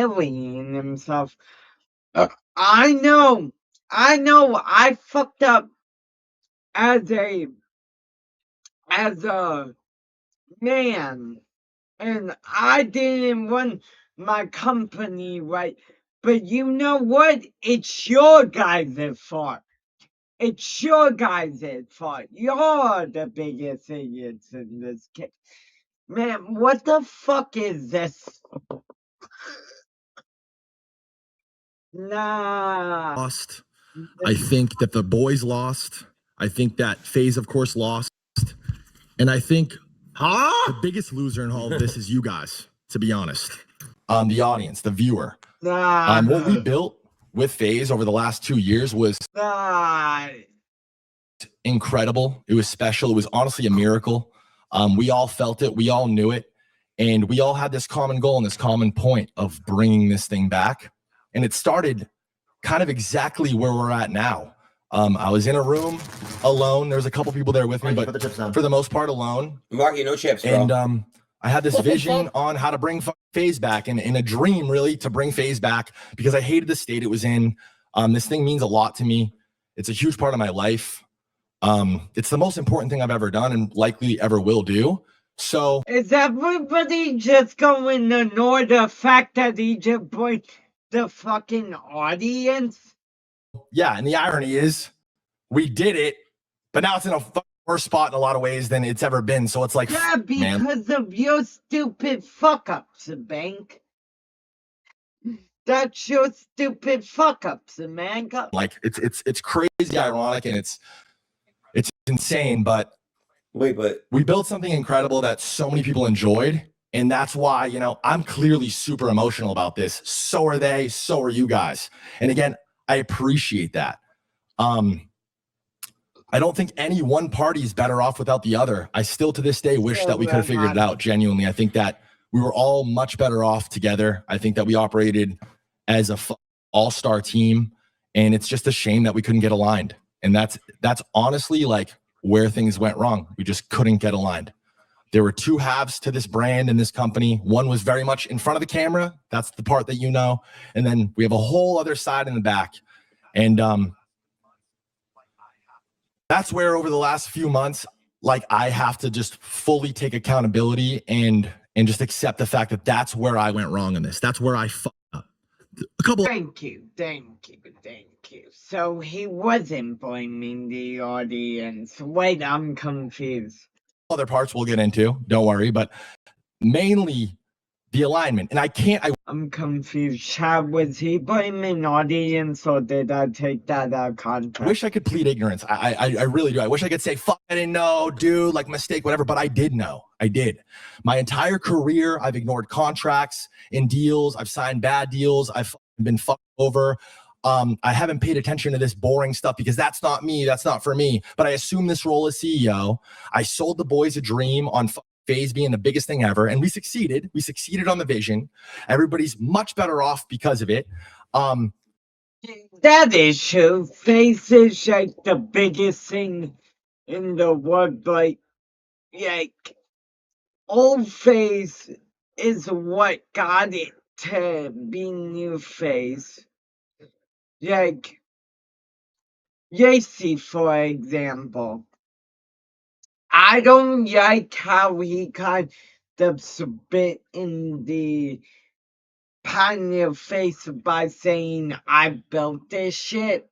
killing himself. I know, I fucked up as a man, and I didn't run my company right. But you know what? It's your guys' fault. It's your guys' fault. You're the biggest idiots in this case. Man, what the fuck is this? Nah. Lost. I think that the boys lost. I think that Faze, of course, lost. And I think the biggest loser in all of this is you guys, to be honest. The audience, the viewer. What we built with Faze over the last 2 years was incredible. It was special. It was honestly a miracle. We all felt it. We all knew it. And we all had this common goal and this common point of bringing this thing back. And it started kind of exactly where we're at now. I was in a room alone. There was a couple people there with me, but for the most part alone. Marky, no chips, bro. And I had this vision on how to bring Faze back, and in a dream really to bring Faze back, because I hated the state it was in. This thing means a lot to me. It's a huge part of my life. It's the most important thing I've ever done and likely ever will do. So is everybody just going to ignore the fact that he just brought the fucking audience? Yeah, and the irony is we did it, but now it's in a worse spot in a lot of ways than it's ever been. So it's like, yeah, because of your stupid fuck-ups, Bank. That's your stupid fuck-ups, man. Like it's crazy ironic, and it's insane, but we built something incredible that so many people enjoyed. And that's why, you know, I'm clearly super emotional about this. So are they, so are you guys. And again, I appreciate that. I don't think any one party is better off without the other. I still to this day wish that we could have figured it out. Genuinely, I think that we were all much better off together. I think that we operated as a all-star team, and it's just a shame that we couldn't get aligned. And that's honestly like where things went wrong. We just couldn't get aligned. There were two halves to this brand and this company. One was very much in front of the camera. That's the part that you know. And then we have a whole other side in the back. And that's where over the last few months, like I have to just fully take accountability and just accept the fact that that's where I went wrong in this. That's where I fucked up. Thank you. So he wasn't blaming the audience. Wait, I'm confused. Other parts we'll get into, don't worry, but mainly the alignment. And I'm confused. Chad, was he blaming audience, or did I take that out of context? I wish I could plead ignorance. I really do. I wish I could say, fuck, I didn't know, dude, like mistake, whatever, but I did know. I did. My entire career, I've ignored contracts and deals. I've signed bad deals. I've been fucked over. I haven't paid attention to this boring stuff because that's not me. That's not for me. But I assumed this role as CEO. I sold the boys a dream on Faze being the biggest thing ever. And we succeeded. We succeeded on the vision. Everybody's much better off because of it. That is true. Faze is like the biggest thing in the world. Like old Faze is what got it to be new Faze. Like, Yacy, for example. I don't like how he kind of spit in the pioneer face by saying, I built this shit.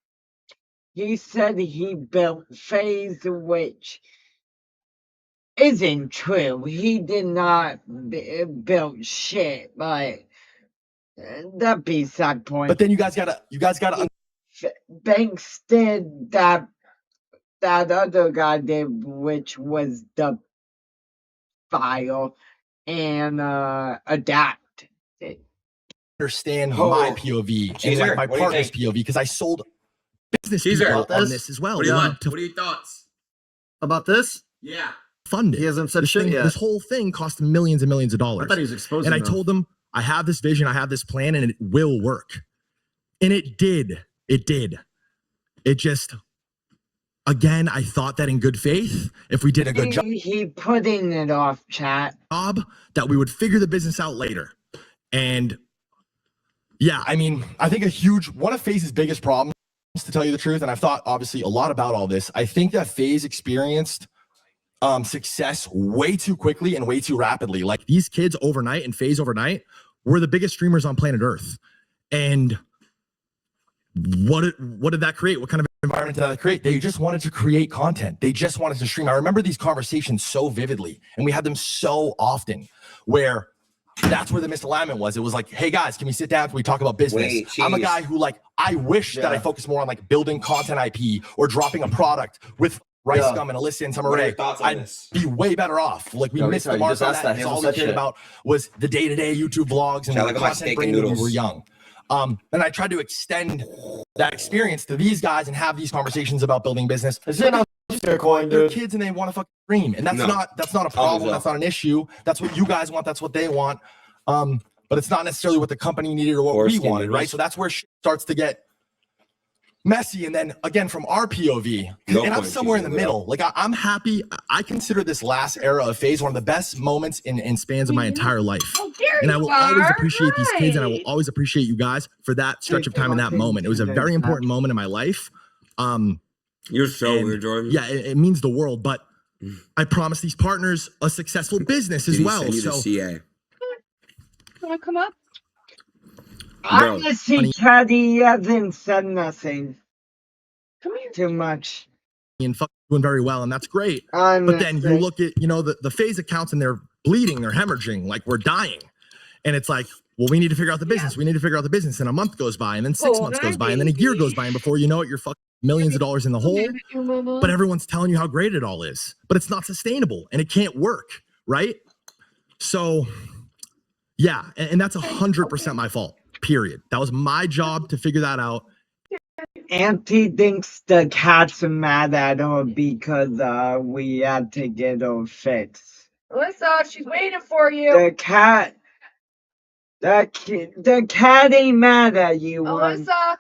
He said he built Faze, which isn't true. He did not build shit, but that beside point. But then you guys gotta Banks did that other guy did, which was the file and adapt it. Understand my POV and like my partner's POV, because I sold business people on this as well. What are your thoughts about this? Yeah. Fund it. He hasn't said shit yet. This whole thing cost millions and millions of dollars. I thought he was exposing And I told them, I have this vision, I have this plan, and it will work. And it did. It did. It just, again, I thought that in good faith, if we did a good job, he putting it off, chat, that we would figure the business out later. And Yeah, I mean, I think one of Faze's biggest problems, to tell you the truth, and I've thought obviously a lot about all this, I think that Faze experienced success way too quickly and way too rapidly. Like these kids overnight and Faze overnight were the biggest streamers on planet Earth. And what did that create? What kind of environment did that create? They just wanted to create content. They just wanted to stream. I remember these conversations so vividly, and we had them so often where that's where the misalignment was. It was like, hey guys, can we sit down? Can we talk about business? I'm a guy who I wish that I focus more on like building content IP or dropping a product with Rice Gum and Alyssa and Summer Rae. I'd be way better off. Like we missed the mark on that. All we cared about was the day-to-day YouTube vlogs and the content bringing when we were young. And I tried to extend that experience to these guys and have these conversations about building business. They're kids and they want to fucking stream, and that's not a problem. That's not an issue. That's what you guys want. That's what they want. But it's not necessarily what the company needed or what we wanted, right? So that's where shit starts to get messy. And then again, from our POV, and I'm somewhere in the middle. Like I'm happy. I consider this last era of Faze one of the best moments in spans of my entire life. And I will always appreciate these kids, and I will always appreciate you guys for that stretch of time in that moment. It was a very important moment in my life. You're so weird, Jordan. Yeah, it means the world. But I promise these partners a successful business as well. So, CA. Want to come up? Honestly, Teddy hasn't said nothing. Come here. Too much. And doing very well, and that's great. Honestly. But then you look at the Faze accounts, and they're bleeding, they're hemorrhaging, like we're dying. And it's like, well, we need to figure out the business. We need to figure out the business. And a month goes by, and then 6 months goes by, and then a year goes by, and before you know it, you're fucking millions of dollars in the hole. But everyone's telling you how great it all is. But it's not sustainable, and it can't work, right? So, yeah, and that's 100% my fault. Period. That was my job to figure that out. Auntie thinks the cat's mad at her because we had to get her fixed. Alyssa, she's waiting for you. The cat ain't mad at you. Alyssa,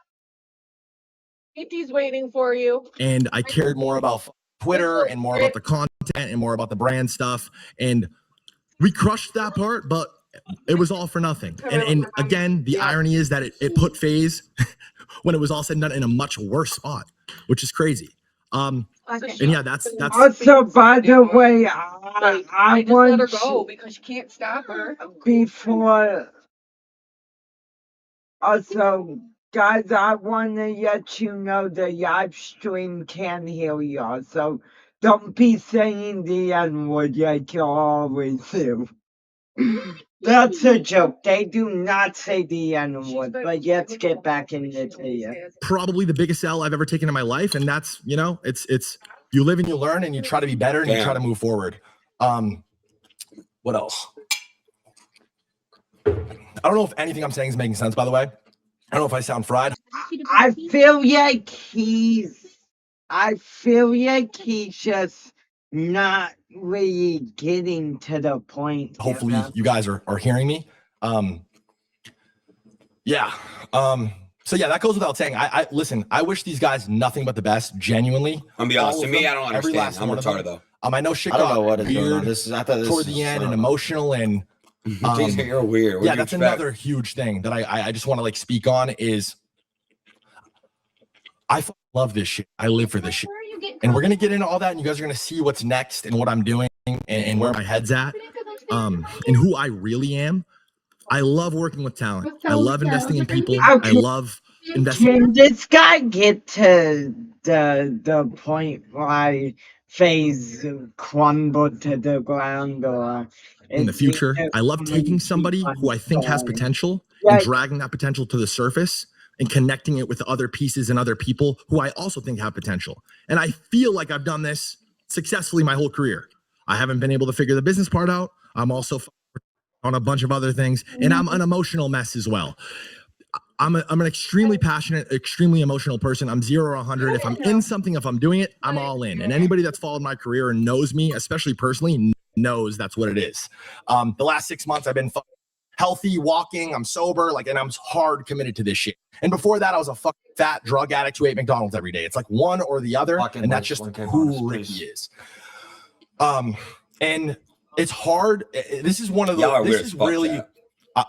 Auntie's waiting for you. And I cared more about Twitter and more about the content and more about the brand stuff. And we crushed that part, but it was all for nothing. And again, the irony is that it put Faze, when it was all said and done, in a much worse spot, which is crazy. And yeah, that's also, by the way, I just let her go because you can't stop her. Before, also, guys, I want to let you know the live stream can hear y'all, so don't be saying the N-word like you always do. That's a joke. They do not say the N-word, but let's get back into it. Probably the biggest L I've ever taken in my life, and that's, it's you live and you learn and you try to be better and you try to move forward. What else? I don't know if anything I'm saying is making sense, by the way. I don't know if I sound fried. I feel like he's just not really getting to the point. Hopefully you guys are hearing me. Yeah. So yeah, that goes without saying. I listen, I wish these guys nothing but the best, genuinely. I'm gonna be honest, to me, I don't understand. I'm retarded though. I know shit I don't got know what is going on. weird toward the end and emotional and Jason, you're weird. yeah, that's another huge thing that I just want to like speak on is I love this shit. I live for this shit. And we're gonna get into all that, and you guys are gonna see what's next and what I'm doing and where my head's at, and who I really am. I love working with talent. I love investing in people. I love investing. Can this guy get to the point why Faze crumbled to the ground or in the future? I love taking somebody who I think has potential and dragging that potential to the surface and connecting it with other pieces and other people who I also think have potential. And I feel like I've done this successfully my whole career. I haven't been able to figure the business part out. I'm also on a bunch of other things, and I'm an emotional mess as well. I'm an extremely passionate, extremely emotional person. I'm 0 or 100. If I'm in something, if I'm doing it, I'm all in. And anybody that's followed my career and knows me, especially personally, knows that's what it is. The last 6 months, I've been healthy, walking, I'm sober, and I'm hard committed to this shit. And before that, I was a fucking fat drug addict who ate McDonald's every day. It's like one or the other, and that's just who Ricky is. And it's hard. This is one of the. This is really.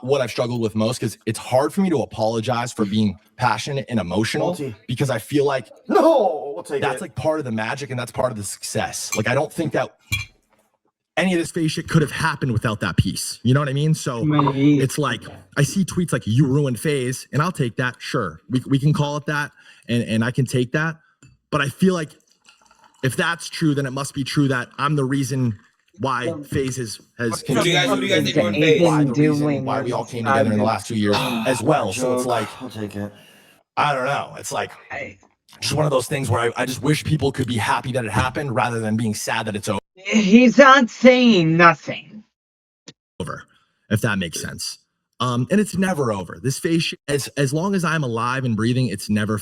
what I've struggled with most, because it's hard for me to apologize for being passionate and emotional because I feel like that's like part of the magic and that's part of the success. Like I don't think that any of this Faze shit could have happened without that piece. You know what I mean? So it's like I see tweets like you ruined Faze, and I'll take that. Sure, we can call it that, and I can take that. But I feel like if that's true, then it must be true that I'm the reason why Faze has What do you guys think on Faze? Why we all came together in the last 2 years as well. So it's like, I'll take it. I don't know. It's like just one of those things where I just wish people could be happy that it happened rather than being sad that it's He's not saying nothing. over, if that makes sense. And it's never over. This Faze shit, as long as I'm alive and breathing, it's never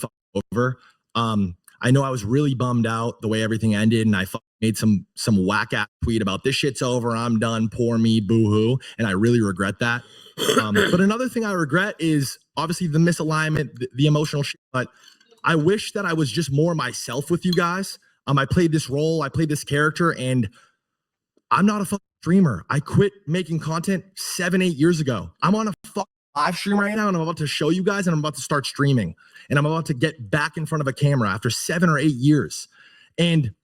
over. I know I was really bummed out the way everything ended, and I made some whack ass tweet about this shit's over, I'm done, poor me, boo hoo, and I really regret that. But another thing I regret is obviously the misalignment, the emotional shit. But I wish that I was just more myself with you guys. I played this role, I played this character, and I'm not a fucking streamer. I quit making content 7-8 years ago. I'm on a fucking live stream right now, and I'm about to show you guys, and I'm about to start streaming, and I'm about to get back in front of a camera after 7 or 8 years. And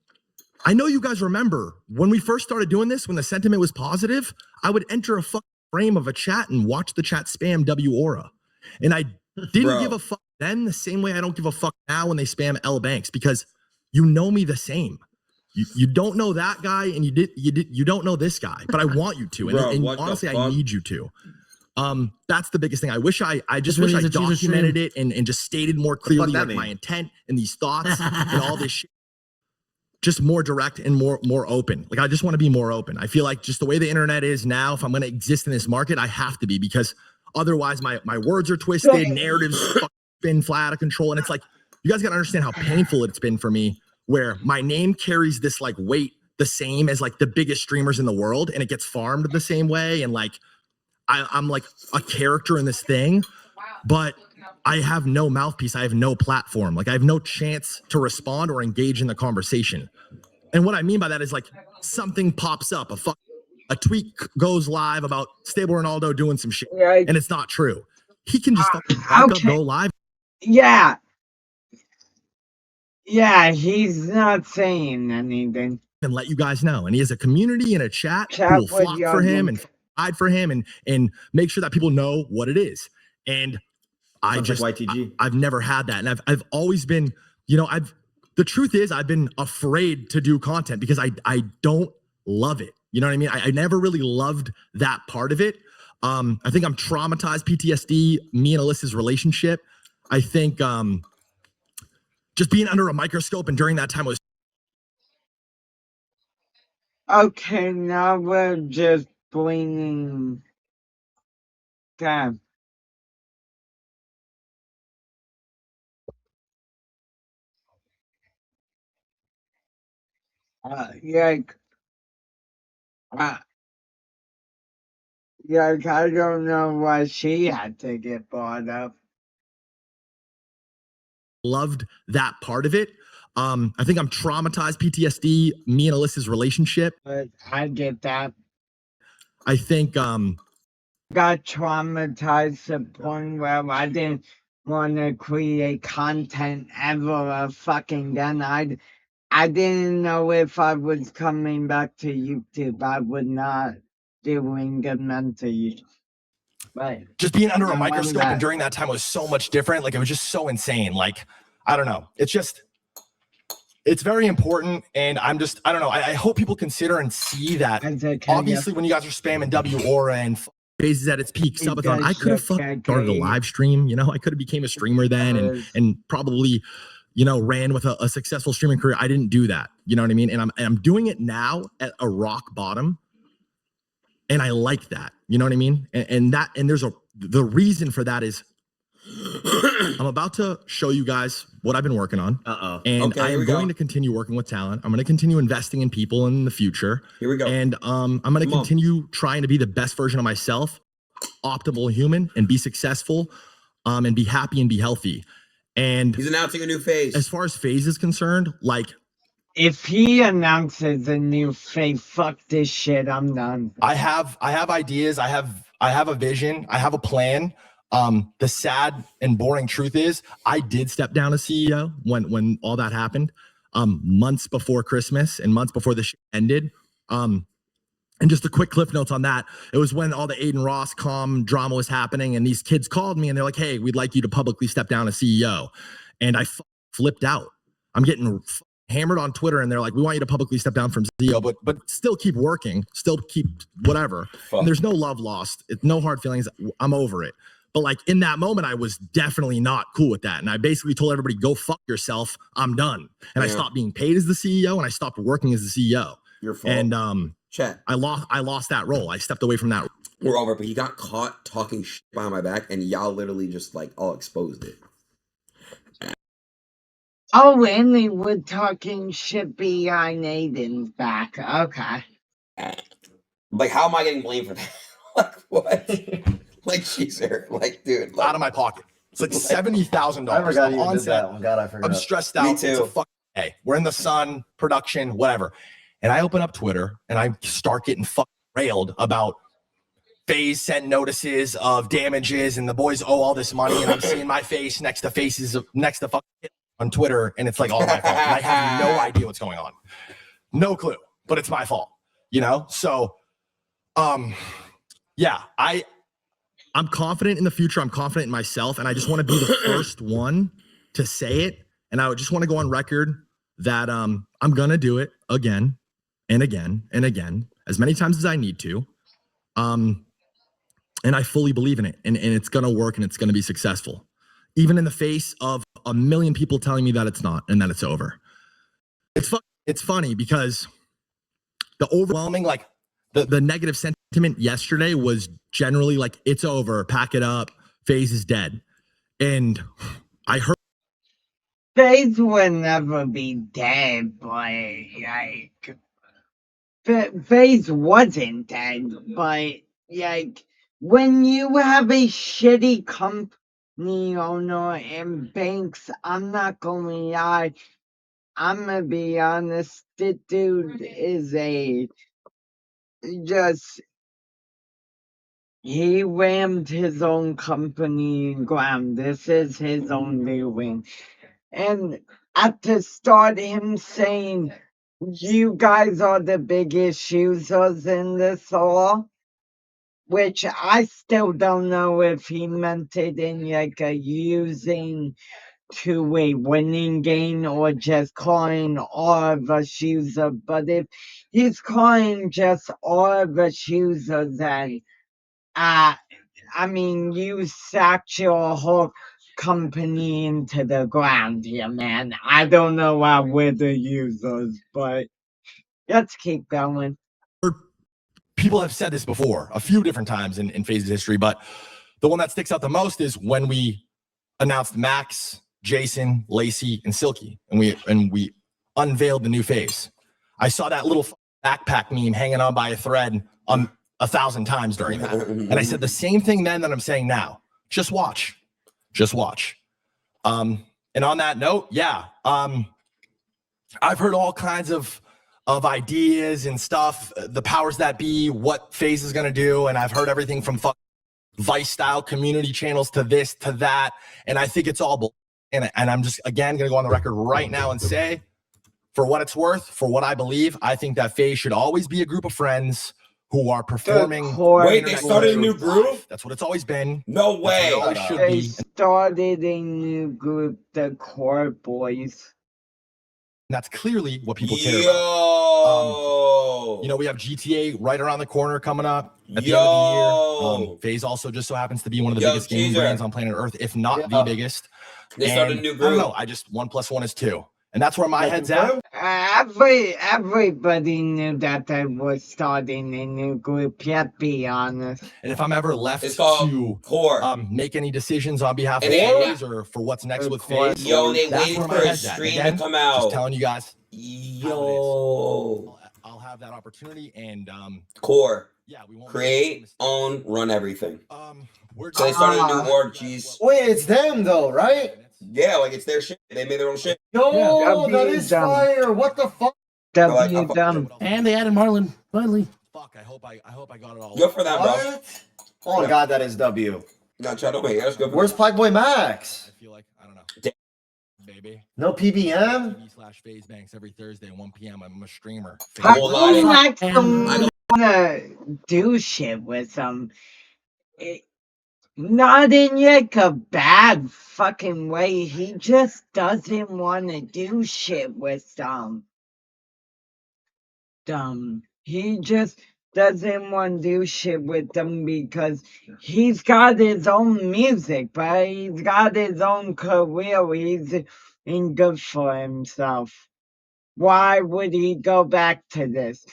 I know you guys remember when we first started doing this, when the sentiment was positive, I would enter a fucking frame of a chat and watch the chat spam W Aura. And I didn't give a fuck then the same way I don't give a fuck now when they spam L Banks, because you know me the same. You don't know that guy, and you don't know this guy, but I want you to, and honestly, I need you to. That's the biggest thing. I wish I just wish I documented it and just stated more clearly like my intent and these thoughts and all this shit. Just more direct and more open. Like I just want to be more open. I feel like just the way the internet is now, if I'm going to exist in this market, I have to be, because otherwise my words are twisted, narratives spin flat out of control, and it's like you guys got to understand how painful it's been for me, where my name carries this like weight the same as like the biggest streamers in the world, and it gets farmed the same way, and like I'm like a character in this thing, but I have no mouthpiece. I have no platform. Like I have no chance to respond or engage in the conversation. And what I mean by that is like something pops up, a tweet goes live about Stable Ronaldo doing some shit, and it's not true. He can just back up, go live. Yeah. Yeah, he's not saying anything. And let you guys know. And he has a community and a chat who will flock for him and fight for him and make sure that people know what it is. And I just, I've never had that. And I've always been, you know, the truth is I've been afraid to do content because I don't love it. You know what I mean? I never really loved that part of it. I think I'm traumatized, PTSD, me and Alyssa's relationship. I think just being under a microscope and during that time was. Okay, now we're just blaming them. I don't know why she had to get brought up. Loved that part of it. I think I'm traumatized, PTSD, me and Alyssa's relationship. But I get that. I think got traumatized to the point where I didn't want to create content ever fucking again. I didn't know if I was coming back to YouTube. I was not doing good mentally. Right. Just being under a microscope and during that time was so much different. Like it was just so insane. Like, I don't know. It's very important. And I don't know. I hope people consider and see that. Obviously, when you guys are spamming W Aura and Faze at its peak, subathon, I could have started a live stream. You know, I could have became a streamer then and probably, you know, ran with a successful streaming career. I didn't do that. You know what I mean? And I'm doing it now at a rock bottom. And I like that. You know what I mean? And there's the reason for that is I'm about to show you guys what I've been working on. And I am going to continue working with talent. I'm going to continue investing in people in the future. Here we go. And I'm going to continue trying to be the best version of myself, optimal human, and be successful, and be happy and be healthy. And he's announcing a new Faze. As far as Faze is concerned, like if he announces a new Faze, fuck this shit, I'm done. I have ideas. I have a vision. I have a plan. The sad and boring truth is I did step down as CEO when all that happened, months before Christmas and months before the shit ended. And just a quick cliff notes on that. It was when all the Aiden Ross drama was happening, and these kids called me and they're like, "Hey, we'd like you to publicly step down as CEO." And I flipped out. I'm getting hammered on Twitter, and they're like, "We want you to publicly step down from CEO, but still keep working, still keep whatever." And there's no love lost. It's no hard feelings. I'm over it. But like in that moment, I was definitely not cool with that. And I basically told everybody, "Go fuck yourself. I'm done." And I stopped being paid as the CEO, and I stopped working as the CEO. Your fault. And Chat. I lost that role. I stepped away from that. We're over, but he got caught talking shit behind my back, and y'all literally just like all exposed it. Oh, and they were talking shit behind Aiden's back. Okay. Like, how am I getting blamed for that? Like, what? Like, she's there. Like, dude. Like, out of my pocket. It's like $70,000. I forgot you did that one. God, I forgot. I'm stressed out. Me too. It's a fucking day. We're in the sun, production, whatever. And I open up Twitter and I start getting fucking railed about Faze sent notices of damages and the boys owe all this money. And I'm seeing my face next to fucking on Twitter. And it's like all my fault. And I have no idea what's going on. No clue, but it's my fault, you know? So, yeah, I'm confident in the future. I'm confident in myself. And I just want to be the first one to say it. And I would just want to go on record that I'm going to do it again and again and again, as many times as I need to. And I fully believe in it. And it's going to work and it's going to be successful, even in the face of a million people telling me that it's not and that it's over. It's funny because the overwhelming, like the negative sentiment yesterday was generally like, it's over, pack it up, Faze is dead. And I heard Faze will never be dead, but like Faze wasn't dead, but like when you have a shitty company owner and banks, I'm not gonna lie, I'm gonna be honest, this dude is he rammed his own company in ground. This is his own doing. And at the start, him saying, "You guys are the biggest users in this all," which I still don't know if he meant it in like a using to a winning game or just calling all of us user. But if he's calling just all of us users, then I mean, you sacked your whole company into the ground here, man. I don't know why we're the users, but let's keep going. people have said this before a few different times in Faze's history, but the one that sticks out the most is when we announced Max, Jason, Lacey, and Silky, and we unveiled the new Faze. I saw that little backpack meme hanging on by a thread 1,000 times during that. And I said the same thing then that I'm saying now. Just watch. And on that note, yeah, I've heard all kinds of ideas and stuff, the powers that be, what Faze is going to do. And I've heard everything from Vice style community channels to this, to that. And I think it's all bull. And I'm just, again, going to go on the record right now and say, for what it's worth, for what I believe, I think that Faze should always be a group of friends who are performing. Wait, they started a new group? That's what it's always been. No way. They started a new group, the Core Boys. And that's clearly what people care about. You know, we have GTA right around the corner coming up at the end of the year. Faze also just so happens to be one of the biggest gaming brands on planet Earth, if not the biggest. They started a new group. I don't know. I just 1 + 1 is 2. And that's where my head's at. Everybody knew that I was starting a new group, yet be honest. And if I'm ever left to make any decisions on behalf of Faze or for what's next with Faze, they waited for a stream to come out. Just telling you guys. I'll have that opportunity and Core. Yeah, we won't create, own, run everything. So they started a new org, geez. Wait, it's them though, right? Yeah, like it's their shit. They made their own shit. Yo, that W is dumb. fire. What the fuck? W dumb. And they added Marlon finally. Fuck, I hope I got it all. Good for them, bro. What? Oh my god, that is W. No, Chad, don't wait. Let's go. Where's Pike Max? I feel like I don't know. Baby. No PBM? TV/Faze Banks every Thursday at 1 p.m. I'm a streamer. How won't come lie. Max don't wanna do shit with them? Not in like a bad fucking way. He just doesn't want to do shit with them. He just doesn't want to do shit with them because he's got his own music, but he's got his own career. He's in good for himself. Why would he go back to this?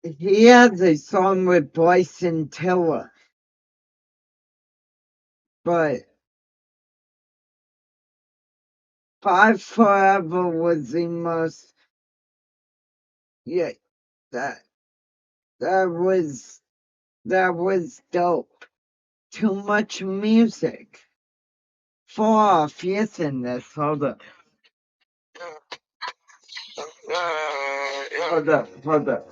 He has a song with Bryson Tiller, but Five Forever was the most. Yeah, that was dope. Too much music. 4 off, yes, in this. Hold up. Hold up. Hold up.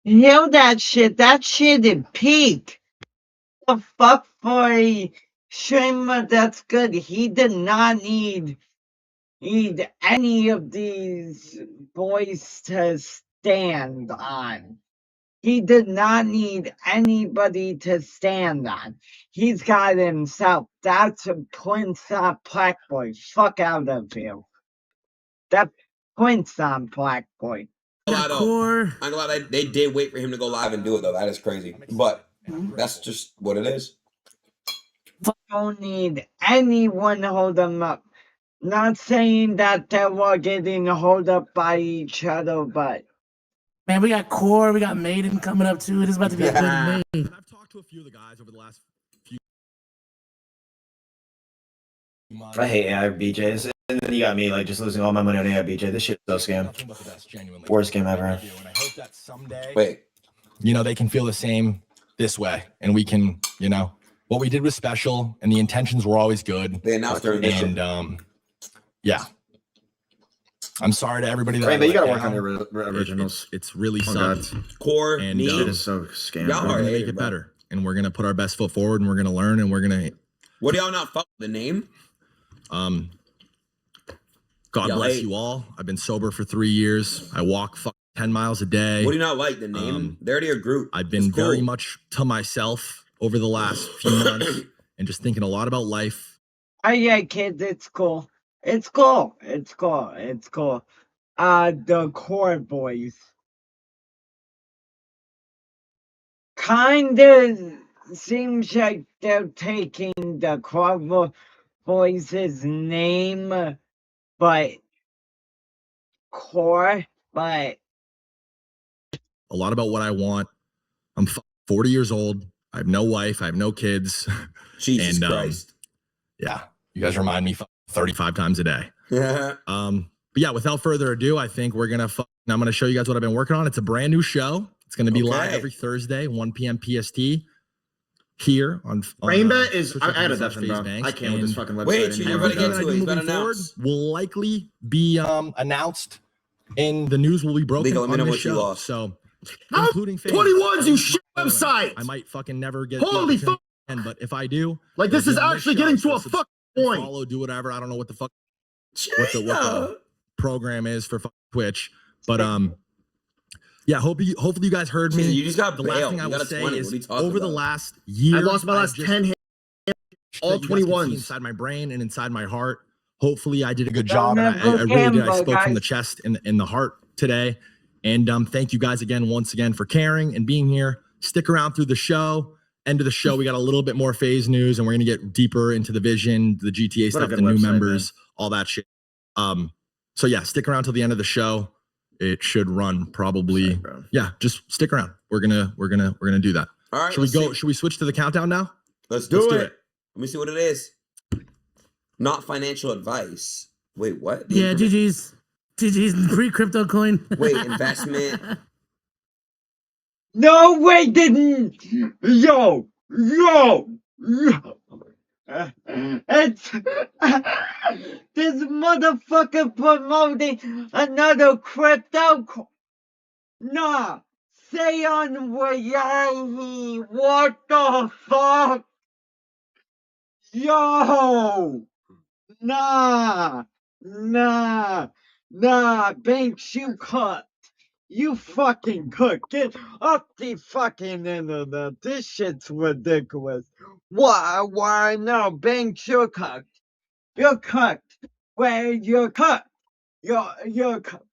You know that shit? That shit is peak. The fuck for a streamer that's good. He did not need any of these boys to stand on. He did not need anybody to stand on. He's got himself. That's a Prince on Black Boy. Fuck out of here. That Prince on Black Boy. I'm glad they did wait for him to go live and do it though. That is crazy. But that's just what it is. Don't need anyone to hold them up. Not saying that they were getting held up by each other, but Man, we got Core, we got Maiden coming up too. It is about to be a good May. I've talked to a few of the guys over the last few months. I hate AI BJs. And then you got me like just losing all my money on AI BJ. This shit's so scam. Nothing but the best, genuinely. Worst game ever. And I hope that someday, Wait. they can feel the same this way, and we can, what we did was special, and the intentions were always good. They announced their edition. And yeah, I'm sorry to everybody that. Right, but you gotta let work on down. the originals. It's really God. sucked. Core, And me. Shit is so scam. Y'all We're are gonna make haters, it bro. better, and we're gonna put our best foot forward, and we're gonna learn, and we're gonna. What do y'all not fuck with the name? God Y'all bless hate. you all. I've been sober for 3 years. I walk 10 miles a day. What do you not like? The name? They're already a group. I've been It's cool. very much to myself over the last few months, and just thinking a lot about life. oh yeah, kids, it's cool. It's cool. It's cool. It's cool. The Core Boys. Kinda seems like they're taking the Core Boys' name, but Core, but A lot about what I want. I'm 40 years old. I have no wife. I have no kids. Jesus And, Christ. Yeah, you guys remind me 35 times a day. Yeah. But yeah, without further ado, I think we're gonna. I'm gonna show you guys what I've been working on. It's a brand new show. It's gonna be live Okay. every Thursday, 1 p.m. PST. Here on Rainbat is. Twitch I had a slash definitely, bro. Faze Banks. I can't with this fucking website. Wait, anymore. you better Everything get that I to do it. He's moving been forward announced. will likely be announced, and the news will be broken Legal, let me on know this what you show. lost. So, How? including Faze, 21s, you I shit might- website! I might fucking never get. Holy the fuck! opportunity, but if I do, Like this it'll is be on actually show. getting to So a fuck point. follow, do whatever. I don't know what the fuck what the program is for Twitch, but yeah, hopefully you guys heard me. You just got The last bailed. thing I You will got a say 20. is What are you talking over the about? last year, I lost my last 10 hands. All that you guys can see 21s. inside my brain and inside my heart. Hopefully, I did a good Don't job, and ever I really did. I gamble, spoke from the guys. chest and the heart today. And thank you guys once again for caring and being here. Stick around through the show. End of the show, we got a little bit more Faze news, and we're gonna get deeper into the vision, the GTA What a stuff, good the new website, members, all that shit. So yeah, stick around till the end of the show. It should run probably. Sorry, bro. Yeah, just stick around. We're gonna do that. All right. Should we go? Should we switch to the countdown now? Let's Let's do do it. it. Let me see what it is. Not financial advice. Wait, what? Yeah, GG's. GG's pre-crypto coin. Wait, investment. No, wait, didn't. Yo. It's this motherfucker promoting another crypto. Nah, say on reality. What the fuck? Yo. Nah. Banks, you cut. You fucking cooked. Get off the fucking internet. This shit's ridiculous. Why no, Banks, you're cooked. You're cooked. Where you're cooked. You're cooked.